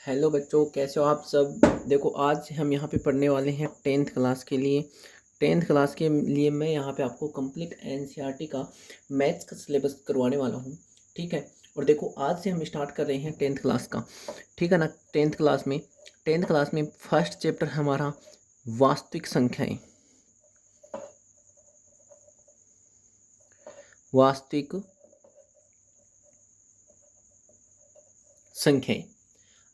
Hello बच्चों, कैसे हो आप सब। देखो, आज हम यहाँ पे पढ़ने वाले हैं 10th क्लास के लिए। 10th क्लास के लिए मैं यहाँ पे आपको कंप्लीट एनसीईआरटी का मैथ्स का सिलेबस करवाने वाला हूँ। ठीक है। और देखो, आज से हम स्टार्ट कर रहे हैं 10th क्लास का। ठीक है ना। 10th क्लास में फर्स्ट चैप्टर हमारा वास्तविक संख्याएं। वास्तविक संख्याएं।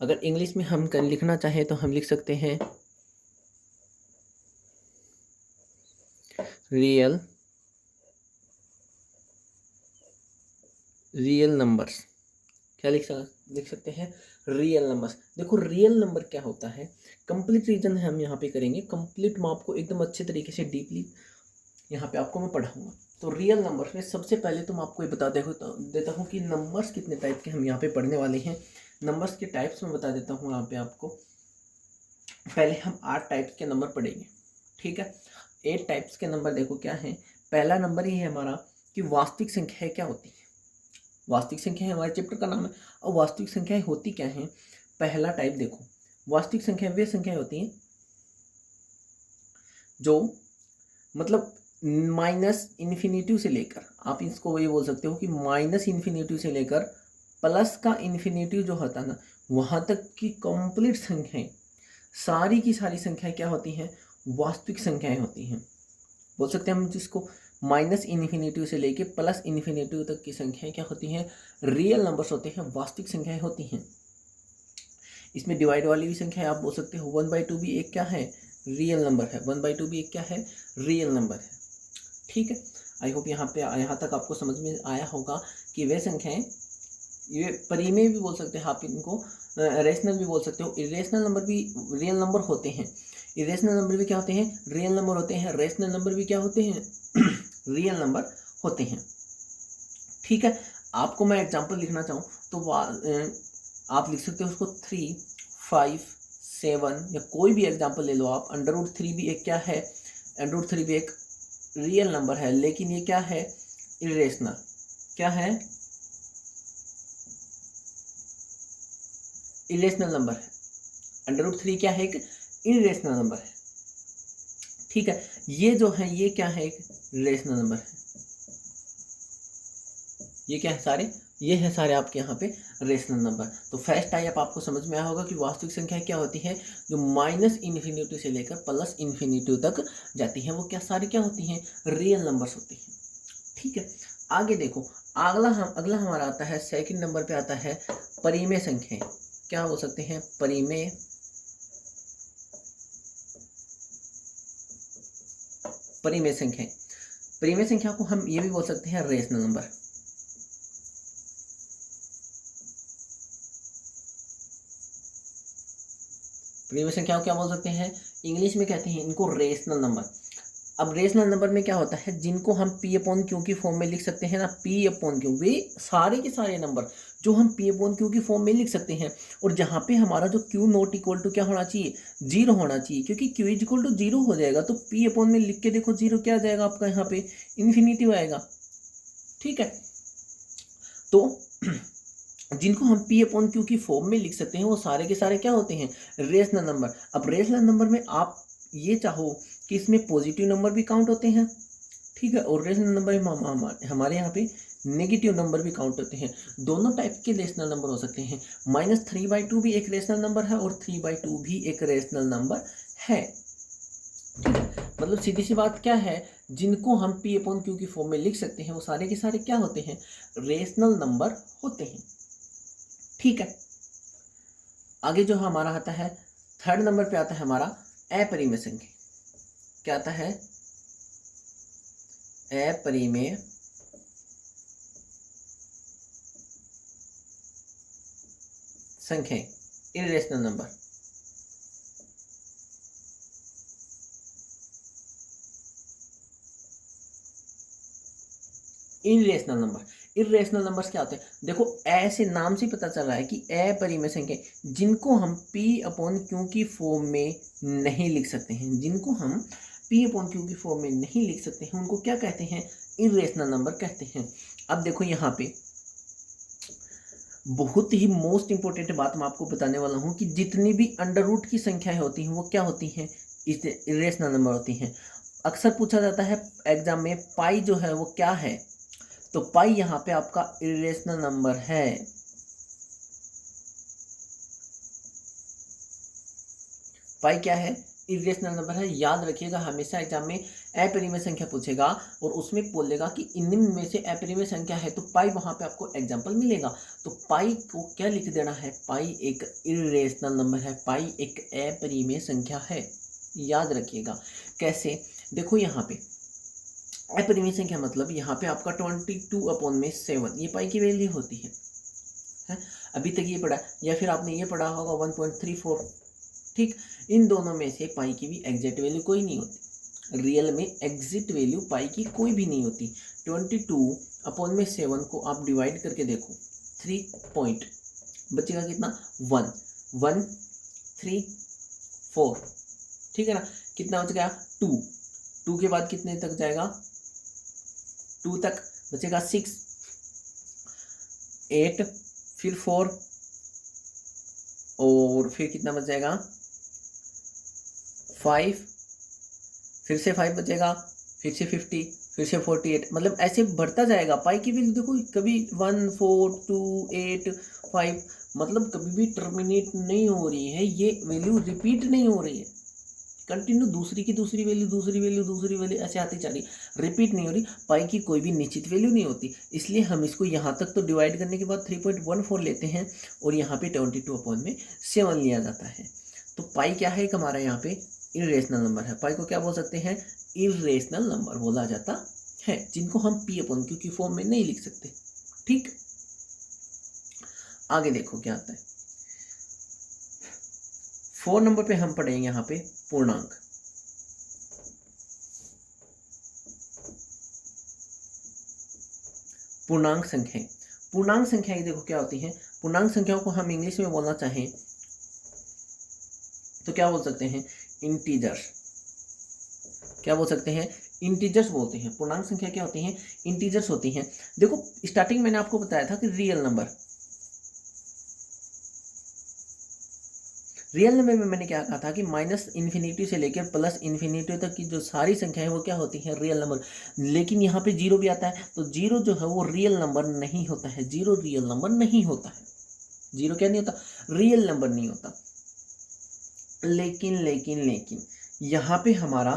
अगर इंग्लिश में हम लिखना चाहें तो हम लिख सकते हैं रियल नंबर्स। क्या लिख सकते हैं? Real numbers. देखो, रियल नंबर क्या होता है, कंप्लीट रीजन हम यहाँ पे करेंगे। कंप्लीट मैं आपको एकदम अच्छे तरीके से डीपली यहाँ पे आपको मैं पढ़ाऊंगा। तो रियल नंबर्स में सबसे पहले तो मैं आपको ये बता देता हूँ कि नंबर्स कितने टाइप के हम यहाँ पे पढ़ने वाले हैं। नंबर्स के टाइप्स में बता देता हूँ यहाँ पे आपको। पहले हम 8 टाइप्स के नंबर पढ़ेंगे। ठीक है। 8 टाइप्स के नंबर देखो क्या है। पहला नंबर ये है हमारा कि वास्तविक संख्याएं क्या होती है। वास्तविक संख्या हमारे चैप्टर का नाम है। और वास्तविक संख्याएं होती क्या हैं? पहला टाइप देखो, वास्तविक संख्या वे संख्याएं होती हैं जो मतलब माइनस इन्फिनिटी से लेकर, आप इसको ये बोल सकते हो कि माइनस इन्फिनिटी से लेकर प्लस का इन्फिनिटी जो होता है ना, वहां तक की कंप्लीट संख्याएं, सारी की सारी संख्याएं क्या होती हैं? वास्तविक संख्याएं होती हैं। बोल सकते हैं हम जिसको माइनस इन्फिनिटी से लेके प्लस इन्फिनिटी तक की संख्याएं क्या होती हैं? रियल नंबर्स होते हैं, वास्तविक संख्याएं होती हैं। इसमें डिवाइड वाली भी संख्या आप बोल सकते हो। 1/2 भी एक क्या है? रियल नंबर है। 1/2 भी एक क्या है? रियल नंबर है। ठीक है। आई होप यहाँ तक आपको समझ में आया होगा कि वे संख्याएं, ये परिमेय भी बोल सकते हैं आप इनको, रेशनल भी बोल सकते हो। इरेशनल नंबर भी रियल नंबर होते हैं। इरेशनल नंबर भी क्या होते हैं? रियल नंबर होते हैं। रेशनल नंबर भी क्या होते हैं? रियल नंबर होते हैं। ठीक है। आपको मैं एग्जांपल लिखना चाहूँ तो आप लिख सकते हो उसको 3, 5, 7 या कोई भी एग्जांपल ले लो आप। √3 भी एक क्या है? √3 भी एक रियल नंबर है, लेकिन ये क्या है? इरेशनल। क्या है? इरेशनल नंबर है। √3 क्या है? एक इरेशनल नंबर है। ठीक है। ये जो है ये क्या है? एक रेशनल नंबर है। ये क्या है सारे? ये है सारे आपके यहाँ पे रेशनल नंबर। तो फर्स्ट टाइप आपको समझ में आया होगा कि वास्तविक संख्या क्या होती है? जो माइनस इन्फिनिटी से लेकर प्लस इन्फिनिटी तक जाती है, वो क्या सारी क्या होती हैं? रियल नंबर्स होती हैं। ठीक है। आगे देखो, अगला हमारा आता है, सेकंड नंबर पे आता है परिमेय संख्याएं। क्या हो सकते हैं? परिमेय संख्याएं। परिमेय संख्या को हम ये भी बोल सकते हैं रेशनल नंबर। परिमेय संख्या को क्या बोल सकते हैं? इंग्लिश में कहते हैं इनको रेशनल नंबर। अब रेशनल नंबर में क्या होता है? जिनको हम P/Q की फॉर्म में लिख सकते हैं ना, P/Q, वे सारे के सारे नंबर जो हम P/Q की फॉर्म में लिख सकते हैं। और जहाँ पे हमारा जो Q नॉट इक्वल टू क्या होना चाहिए? 0 होना चाहिए, क्योंकि Q इज इक्वल टू 0 हो जाएगा तो P/ में लिख के देखो 0 क्या आ जाएगा आपका? यहाँ पे इन्फिनिटी आएगा। ठीक है। तो जिनको हम P/Q की फॉर्म में लिख सकते हैं वो सारे के सारे क्या होते हैं? Rational number. अब रेशनल नंबर में आप ये चाहो कि इसमें पॉजिटिव नंबर भी काउंट होते हैं। ठीक है। और रेशनल नंबर में हमारे यहाँ पे नेगेटिव नंबर भी काउंट होते हैं। दोनों टाइप के रेशनल नंबर हो सकते हैं। -3/2 भी एक रेशनल नंबर है और 3/2 भी एक रेशनल नंबर है। ठीक है। मतलब सीधी सी बात क्या है, जिनको हम P/Q की फॉर्म में लिख सकते हैं वो सारे के सारे क्या होते हैं? रेशनल नंबर होते हैं। ठीक है। आगे जो हमारा आता है, थर्ड नंबर पे आता है हमारा अपरिमेय संख्या। क्या आता है? अपरिमेय संख्या, irrational number. Irrational number. Irrational numbers क्या होते हैं? देखो, ऐसे नाम से पता चल रहा है कि अपरिमेय संख्या, जिनको हम P/Q की फॉर्म में नहीं लिख सकते हैं, जिनको हम P/Q की फॉर्म में नहीं लिख सकते हैं, उनको क्या कहते हैं? इरेशनल नंबर कहते हैं। अब देखो यहाँ पे बहुत ही मोस्ट इंपॉर्टेंट बात मैं आपको बताने वाला हूँ कि जितनी भी अंडर रूट की संख्याएं होती हैं वो क्या होती हैं, इरेशनल नंबर होती हैं। अक्सर पूछा जाता है एग्जाम में पाई जो है वो क्या है, तो पाई यहाँ पे आपका इरेशनल नंबर है। पाई क्या है, इरेशनल नंबर है। याद रखिएगा हमेशा एग्जाम में अपरिमेय संख्या पूछेगा और उसमें बोलेगा कि इन में से अपरिमेय संख्या है, तो पाई वहां पे आपको एग्जाम्पल मिलेगा। तो पाई को क्या लिख देना है, पाई एक इरेशनल नंबर है, पाई एक अपरिमेय संख्या है। याद रखिएगा कैसे, देखो यहाँ पे अपरिमेय संख्या मतलब यहाँ पे आपका 22/7 ये पाई की वैल्यू होती है? अभी तक ये पढ़ा, या फिर आपने ये पढ़ा होगा 1.34। ठीक, इन दोनों में से पाई की भी एग्जैक्ट वैल्यू कोई नहीं होती। रियल में एग्जिट वैल्यू पाई की कोई भी नहीं होती। 22/7 को आप डिवाइड करके देखो, 3 पॉइंट बचेगा कितना, 1 1 3 4, ठीक है ना। कितना बच गया, 2 2 के बाद कितने तक जाएगा, 2 तक बचेगा, 6 8 फिर 4 और फिर कितना बच जाएगा, 5 फिर से 5 बचेगा, फिर से 50 फिर से 48, मतलब ऐसे बढ़ता जाएगा। पाई की वैल्यू देखो कभी 1 4 2 8 5, मतलब कभी भी टर्मिनेट नहीं हो रही है, ये वैल्यू रिपीट नहीं हो रही है, कंटिन्यू दूसरी की दूसरी वैल्यू दूसरी वैल्यू दूसरी वैल्यू ऐसे आती जा रही, रिपीट नहीं हो रही। पाई की कोई भी निश्चित वैल्यू नहीं होती, इसलिए हम इसको यहाँ तक तो डिवाइड करने के बाद 3.14 लेते हैं और यहाँ पे 22/7 लिया जाता है। तो पाई क्या है, एक हमारा यहाँ पे इरेशनल नंबर है। पाई को क्या बोल सकते हैं, इरेशनल नंबर बोला जाता है, जिनको हम P/Q की फॉर्म में नहीं लिख सकते। ठीक, आगे देखो क्या आता है। 4 नंबर पे हम पढ़ेंगे यहाँ पे पूर्णांक। पूर्णांक संख्याएं, पूर्णांक संख्याएं देखो क्या होती हैं। पूर्णांक संख्याओं को हम इंग्लिश में बोलना चाहें तो क्या बोल सकते हैं, इंटीजर। क्या बोल सकते हैं, इंटीजर्स बोलते हैं। पूर्णांक संख्या क्या होती हैं, इंटीजर्स होती हैं। देखो स्टार्टिंग मैंने आपको बताया था कि रियल नंबर, रियल नंबर में मैंने क्या कहा था कि -∞ से लेकर +∞ तक की जो सारी संख्याएं वो क्या होती हैं, रियल नंबर। लेकिन यहाँ पे जीरो भी आता है, तो जीरो जो है वो रियल नंबर नहीं होता है, जीरो रियल नंबर नहीं होता है। जीरो क्या नहीं होता, रियल नंबर नहीं होता। लेकिन यहाँ पे हमारा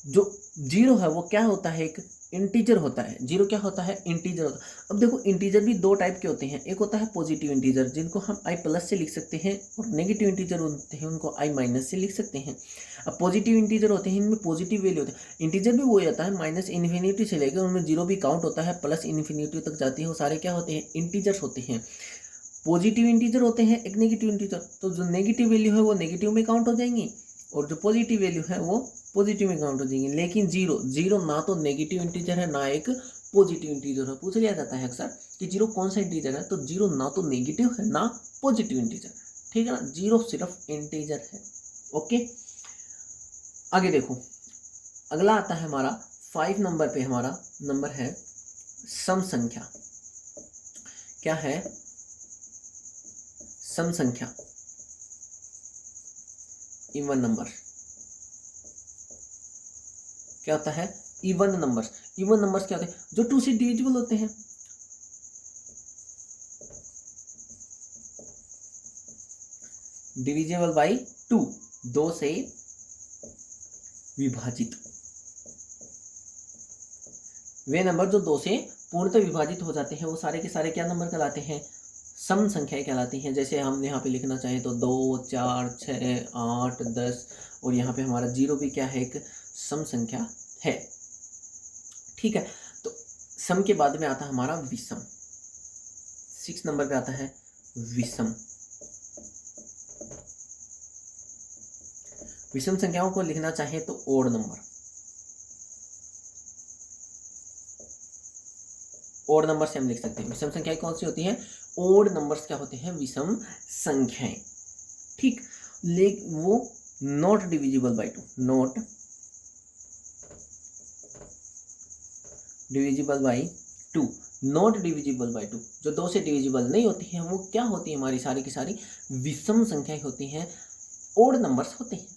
जो जीरो है वो क्या होता है, एक इंटीजर होता है। जीरो क्या होता है, इंटीजर होता है। अब देखो इंटीजर भी दो टाइप के होते हैं, एक होता है पॉजिटिव इंटीजर जिनको हम i+ से लिख सकते हैं, और नेगेटिव इंटीजर होते हैं उनको i- से लिख सकते हैं। अब पॉजिटिव इंटीजर होते हैं, इनमें पॉजिटिव वैल्यू होती है। इंटीजर भी वही आता है, -∞ से लेकर उनमें जीरो भी काउंट होता है, +∞ तक जाती है, वो सारे क्या होते हैं, इंटीजर्स होते हैं। पॉजिटिव इंटीजर होते हैं, एक नेगेटिव इंटीजर, तो जो नेगेटिव वैल्यू है वो नेगेटिव में काउंट हो जाएंगी और जो पॉजिटिव वैल्यू है वो पॉजिटिव में काउंट हो जाएंगी। लेकिन जीरो, जीरो ना तो नेगेटिव इंटीजर है ना एक पॉजिटिव इंटीजर है। पूछ लिया जाता है अक्सर कि जीरो कौन सा इंटीजर है, तो जीरो ना तो नेगेटिव है ना पॉजिटिव इंटीजर है, ठीक है ना, जीरो सिर्फ इंटीजर है। ओके, आगे देखो, अगला आता है हमारा 5 नंबर पे, हमारा नंबर है सम संख्या। क्या है, सम संख्या, इवन नंबर। क्या होता है, इवन नंबर्स। इवन नंबर्स क्या होते हैं, जो 2 से डिविजिबल होते हैं। डिविजिबल बाई 2, 2 से विभाजित। वे नंबर जो 2 से पूर्णतः विभाजित हो जाते हैं वो सारे के सारे क्या नंबर कहलाते हैं, सम संख्याएं कहलाती हैं। जैसे हम यहाँ पे लिखना चाहें तो 2 4 6 8 10, और यहाँ पे हमारा जीरो भी क्या है, एक सम संख्या है। ठीक है, तो सम के बाद में आता है हमारा विषम। 6 नंबर पे आता है विषम। विषम संख्याओं को लिखना चाहे तो ओड नंबर, ओड नंबर से हम लिख सकते हैं। विषम संख्याएं कौन सी होती हैं, ओड नंबर्स क्या होते हैं, विषम संख्याएं। ठीक, वो not divisible by 2, not divisible by 2, not divisible by 2, जो 2 से डिविजिबल नहीं होती हैं वो क्या होती है, हमारी सारी की सारी विषम संख्याएं होती हैं, ओड नंबर्स होते हैं।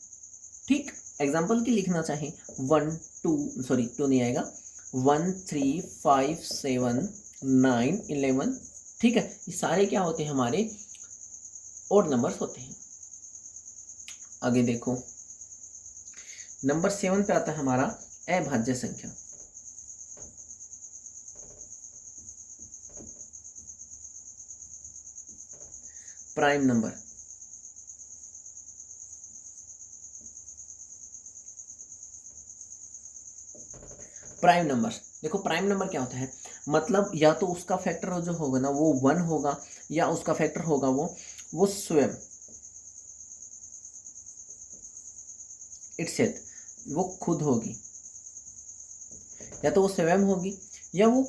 ठीक, एग्जाम्पल की लिखना चाहें 1 2 सॉरी 2 नहीं आएगा, 1 3 5 7 9 11, ठीक है, ये सारे क्या होते हैं, हमारे ओड नंबर्स होते हैं। आगे देखो, नंबर 7 पे आता है हमारा अभाज्य संख्या। प्राइम नंबर, प्राइम नंबर देखो, प्राइम नंबर क्या होता है, मतलब या तो उसका फैक्टर जो होगा ना वो 1 होगा, या उसका फैक्टर होगा वो स्वयं इटसेल्फ, वो खुद होगी, या तो वो स्वयं होगी या वो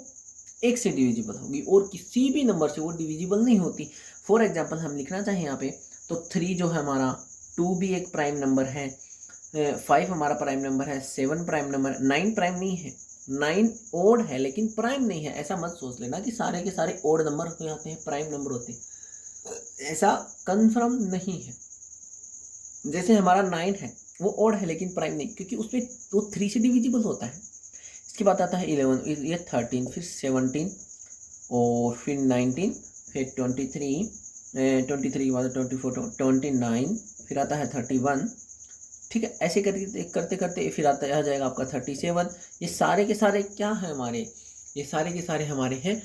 एक से डिविजिबल होगी, और किसी भी नंबर से वो डिविजिबल नहीं होती। फॉर एग्जांपल हम लिखना चाहें यहाँ पे तो 3 जो है हमारा, 2 भी एक प्राइम नंबर है, 5 हमारा प्राइम नंबर है, 7 प्राइम नंबर, 9 प्राइम नहीं है, 9 ओड है लेकिन प्राइम नहीं है। ऐसा मत सोच लेना कि सारे के सारे ओड नंबर हो जाते हैं प्राइम नंबर होते हैं, ऐसा कंफर्म नहीं है। जैसे हमारा 9 है वो ओड है लेकिन प्राइम नहीं, क्योंकि उसमें वो 3 से डिविजिबल होता है। इसके बाद आता है 11, ये 13, फिर 17 और फिर 19, फिर 23, 23 के बाद 24, 29, फिर आता है 31, ठीक है। ऐसे करके करते करते फिर आ जाएगा आपका 37। ये सारे के सारे क्या है हमारे, ये सारे के सारे हमारे हैं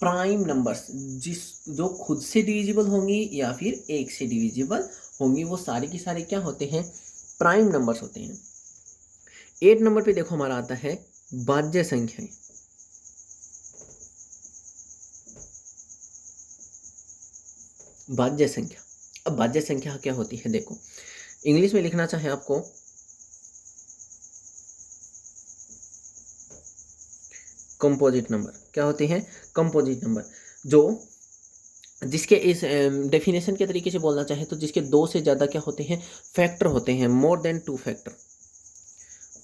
प्राइम नंबर्स, जो खुद से डिविजिबल होंगी या फिर एक से डिविजिबल होंगी, वो सारे के सारे क्या होते हैं, प्राइम नंबर्स होते हैं। 8 नंबर पे देखो हमारा आता है भाज्य संख्याएं। भाज्य संख्या, अब भाज्य संख्या क्या होती है, देखो इंग्लिश में लिखना चाहे आपको, कंपोजिट नंबर क्या होते हैं, कंपोजिट नंबर, जो जिसके इस डेफिनेशन के तरीके से बोलना चाहे तो जिसके 2 से ज़्यादा क्या होते हैं, फैक्टर होते हैं, more than 2 factor,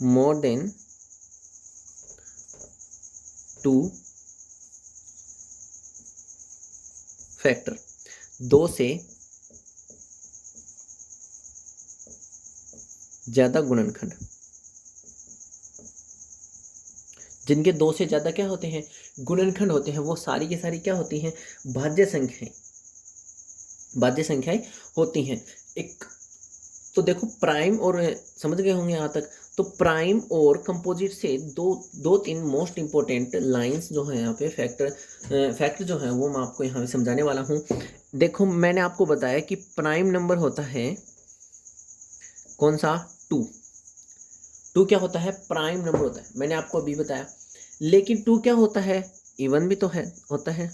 more than 2 factor, 2 से ज़्यादा गुणनखंड, जिनके 2 से ज़्यादा क्या होते हैं, गुणनखंड होते हैं, वो सारी की सारी क्या होती हैं, भाज्य संख्याएं, भाज्य संख्याएं होती हैं। एक तो देखो प्राइम और, समझ गए होंगे यहाँ तक, तो प्राइम और कंपोजिट से दो तीन मोस्ट इंपॉर्टेंट लाइंस जो है यहाँ पे, फैक्ट जो है वो मैं आपको यहाँ पे समझाने वाला हूँ। देखो मैंने आपको बताया कि प्राइम नंबर होता है कौन सा, 2, 2 क्या होता है, प्राइम नंबर होता है, मैंने आपको अभी बताया। लेकिन 2 क्या होता है, इवन भी तो है, होता है,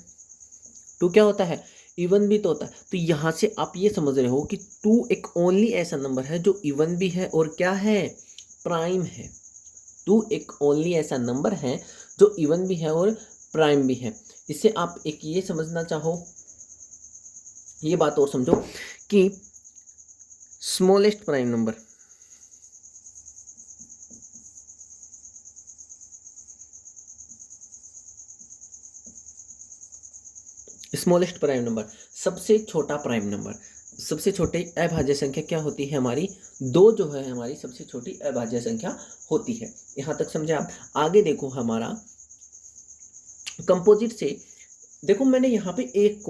2 क्या होता है, इवन भी तो होता है। तो यहाँ से आप ये समझ रहे हो कि 2 एक ओनली ऐसा नंबर है जो इवन भी है और क्या है, प्राइम है। 2 एक ओनली ऐसा नंबर है जो इवन भी है और प्राइम भी है। इससे आप एक ये समझना चाहो, ये बात और समझो कि smallest prime number, smallest prime number, सबसे छोटा प्राइम नंबर, सबसे छोटी अभाज्य संख्या क्या होती है हमारी, 2 जो है हमारी सबसे छोटी अभाज्य संख्या होती है। यहाँ तक समझे आप। आगे देखो हमारा कंपोजिट से, देखो मैंने यहाँ पे एक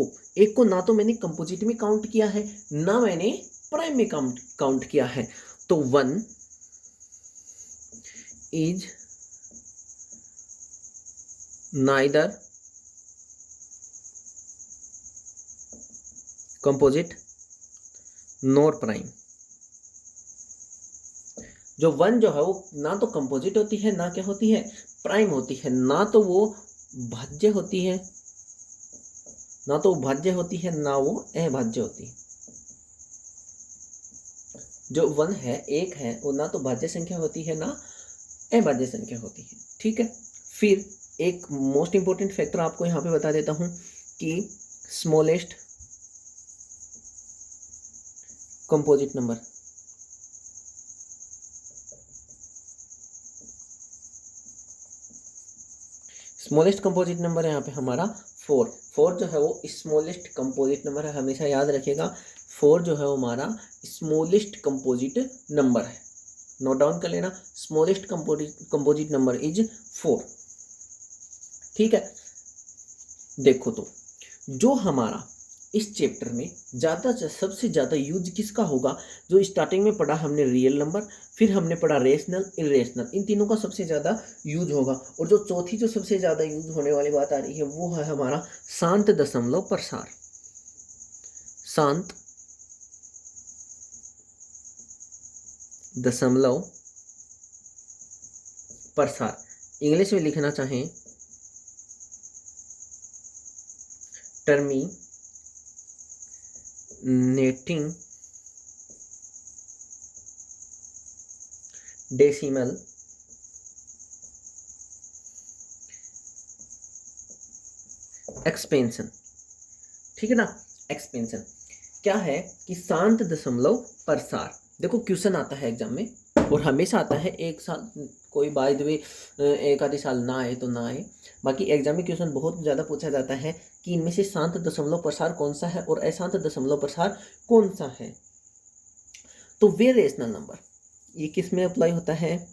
को ना तो मैंने कंपोजिट में काउंट किया है ना मैंने प्राइम में काउंट किया है। तो 1 is neither composite nor prime. जो 1 जो है वो ना तो कंपोजिट होती है ना क्या होती है, प्राइम होती है, ना तो वो भाज्य होती है, ना तो भाज्य होती है ना वो अभाज्य होती है। जो 1 है, 1 है, वो ना तो भाज्य संख्या होती है ना अभाज्य संख्या होती है, ठीक है। फिर एक मोस्ट इंपॉर्टेंट फैक्टर आपको यहाँ पे बता देता हूँ कि smallest composite number, smallest composite number है यहाँ पे हमारा 4। 4 जो है वो स्मॉलेस्ट कंपोजिट नंबर है, हमेशा याद रखिएगा 4 जो है वो हमारा स्मॉलेस्ट कंपोजिट नंबर है। नोट डाउन कर लेना, स्मॉलेस्ट कंपोजिट नंबर इज 4। ठीक है, देखो तो जो हमारा इस चैप्टर में सबसे ज़्यादा यूज किसका होगा, जो स्टार्टिंग में पढ़ा हमने रियल नंबर, फिर हमने पढ़ा रेशनल इरेशनल, इन तीनों का सबसे ज़्यादा यूज होगा। और जो चौथी जो सबसे ज़्यादा यूज होने वाली बात आ रही है वो है हमारा शांत दशमलव प्रसार। शांत दशमलव प्रसार, इंग्लिश में लिखना चाहें टर्मिनेटिंग डेसिमल एक्सपेंशन। ठीक है ना, एक्सपेंशन क्या है कि शांत दशमलव प्रसार। देखो क्वेश्चन आता है एग्जाम में और हमेशा आता है, एक साल कोई बाय द वे एक आधे साल ना आए तो ना आए, बाकी एग्जाम में क्वेश्चन बहुत ज़्यादा पूछा जाता है कि इनमें से शांत दशमलव प्रसार कौन सा है और अशांत दशमलव प्रसार कौन सा है। तो वे रेशनल नंबर, ये किस में अप्लाई होता है,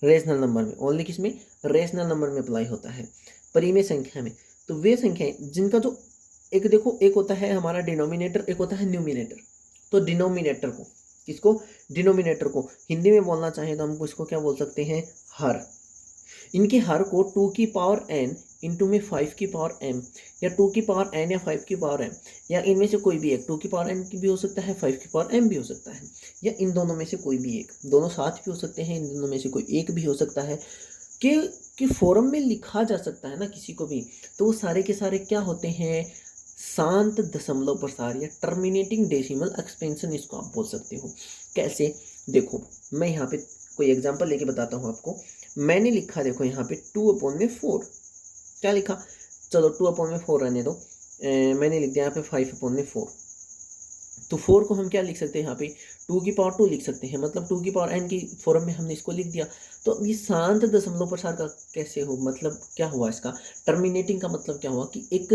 रेशनल नंबर में, ओनली किस में, रेशनल नंबर में अप्लाई होता है, परिमेय संख्या में। तो वे संख्याएं जिनका जो एक देखो, एक होता है हमारा डिनोमिनेटर, एक होता है न्यूमिनेटर। तो डिनोमिनेटर को, किसको, डिनोमिनेटर को हिंदी में बोलना चाहें तो हम इसको क्या बोल सकते हैं, हर। इनके हर को 2 की पावर n इंटू में 5 की पावर m, या 2 की पावर n या 5 की पावर m, या इनमें से कोई भी एक, 2 की पावर n की भी हो सकता है, 5 की पावर m भी हो सकता है, या इन दोनों में से कोई भी एक, दोनों साथ भी हो सकते हैं, इन दोनों में से कोई एक भी हो सकता है, कि फॉर्म में लिखा जा सकता है ना किसी को भी। तो वो सारे के सारे क्या होते हैं, शांत दशमलव प्रसार या टर्मिनेटिंग डेसिमल एक्सपेंशन, इसको आप बोल सकते हो। कैसे, देखो मैं यहाँ पे कोई एग्जांपल लेके बताता हूँ आपको। मैंने लिखा देखो यहाँ पे 2/4, क्या लिखा, चलो 2/4 रहने दो, मैंने लिख दिया यहाँ पे 5/4। तो 4 को हम क्या लिख सकते हैं यहाँ पे, 2 की पावर 2 लिख सकते हैं, मतलब 2 की पावर n की फॉर्म में हमने इसको लिख दिया। तो ये शांत दशमलव प्रसार का कैसे हो, मतलब क्या हुआ इसका, टर्मिनेटिंग का मतलब क्या हुआ कि एक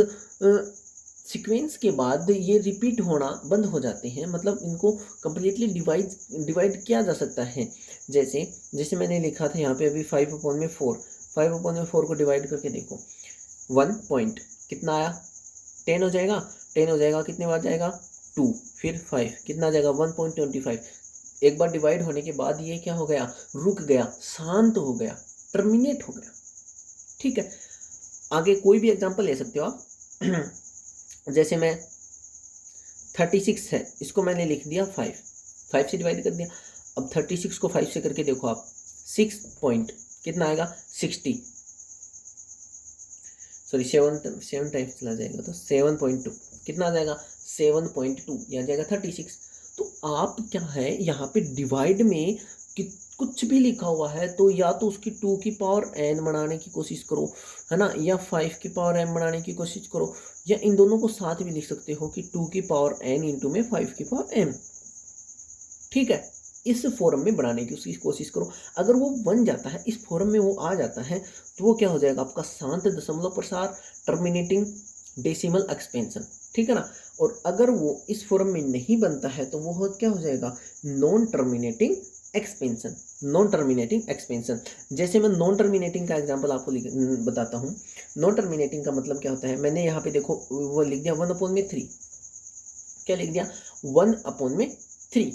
सीक्वेंस के बाद ये रिपीट होना बंद हो जाते हैं, मतलब इनको कंप्लीटली डिवाइड किया जा सकता है। जैसे मैंने लिखा था यहाँ पे अभी 5/4, 5/4 को डिवाइड करके देखो, 1 पॉइंट कितना आया, 10 हो जाएगा, 10 हो जाएगा, कितने बार जाएगा, 2, फिर 5, कितना जाएगा 1.25। एक बार डिवाइड होने के बाद ये क्या हो गया, रुक गया, शांत हो गया, टर्मिनेट हो गया। ठीक है, आगे कोई भी एग्जांपल ले सकते हो आप। जैसे मैं 36 है, इसको मैंने लिख दिया 5 से डिवाइड कर दिया। अब 36 को 5 से करके देखो आप, 6 पॉइंट कितना आएगा 60, सॉरी 7 टाइम्स चला जाएगा तो 7.2, कितना आ जाएगा 7.2, यह जाएगा 36। तो आप क्या है यहाँ पे डिवाइड में कि कुछ भी लिखा हुआ है तो या तो उसकी 2 की पावर n बनाने की कोशिश करो, है ना, या 5 की पावर m बनाने की कोशिश करो, या इन दोनों को साथ भी लिख सकते हो कि 2 की पावर n इंटू में 5 की पावर m। ठीक है, इस फॉर्म में बनाने की उसकी कोशिश करो। अगर वो बन जाता है, इस फॉर्म में वो आ जाता है, तो वो क्या हो जाएगा आपका शांत दशमलव प्रसार, टर्मिनेटिंग डेसिमल एक्सपेंशन। ठीक है ना, और अगर वो इस फॉर्म में नहीं बनता है तो वो क्या हो जाएगा, non terminating expansion. Non terminating expansion, जैसे मैं नॉन टर्मिनेटिंग का एग्जांपल आपको बताता हूँ। नॉन टर्मिनेटिंग का मतलब क्या होता है, मैंने यहाँ पे देखो वो लिख दिया 1/3, क्या लिख दिया 1/3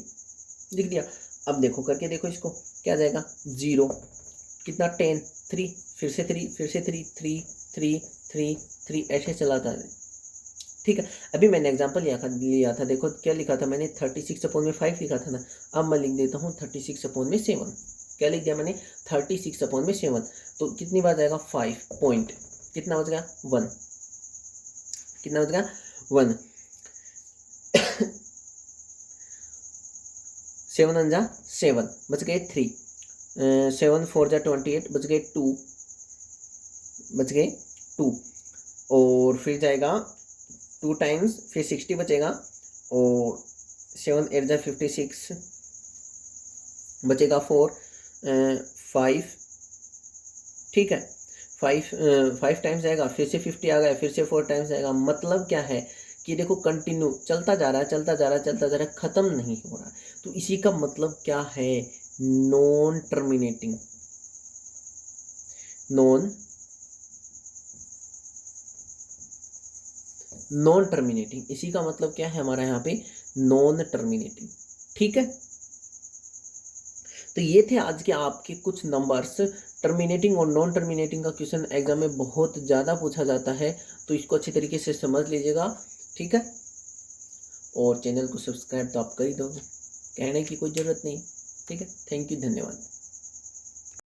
लिख दिया। अब देखो करके देखो इसको, क्या आ जाएगा 0, कितना 10, 3, फिर से 3, फिर से 3, 3, 3, 3, 3, ऐसे चलाता है। ठीक है, अभी मैंने एग्जांपल लिया था, देखो क्या लिखा था मैंने, 36/5 लिखा था ना। अब मैं लिख देता हूँ 36/7, क्या लिख दिया मैंने 36/7। तो कितनी बार जाएगा 5 पॉइंट, कितना बच गया 1, कितना बच गया 1। 7 1 जा 7, बच गए 3, 7 4 जा 28, बच गए 2, बच गए 2, और फिर जाएगा 2 टाइम्स, फिर 60 बचेगा, और 7 8 जा 56, बचेगा 4, 5। ठीक है, 5 टाइम्स आएगा, फिर से 50 आ गया, फिर से 4 टाइम्स आएगा। मतलब क्या है कि देखो कंटिन्यू चलता जा रहा है, चलता जा रहा है, चलता जा रहा है, ख़त्म नहीं हो रहा है। तो इसी का मतलब क्या है, नॉन टर्मिनेटिंग। नॉन टर्मिनेटिंग, इसी का मतलब क्या है हमारा यहाँ पे, नॉन टर्मिनेटिंग। ठीक है, तो ये थे आज के आपके कुछ नंबर्स। टर्मिनेटिंग और नॉन टर्मिनेटिंग का क्वेश्चन एग्जाम में बहुत ज़्यादा पूछा जाता है, तो इसको अच्छी तरीके से समझ लीजिएगा। ठीक है, और चैनल को सब्सक्राइब तो आप कर ही दोगे, कहने की कोई ज़रूरत नहीं। ठीक है, थैंक यू, धन्यवाद।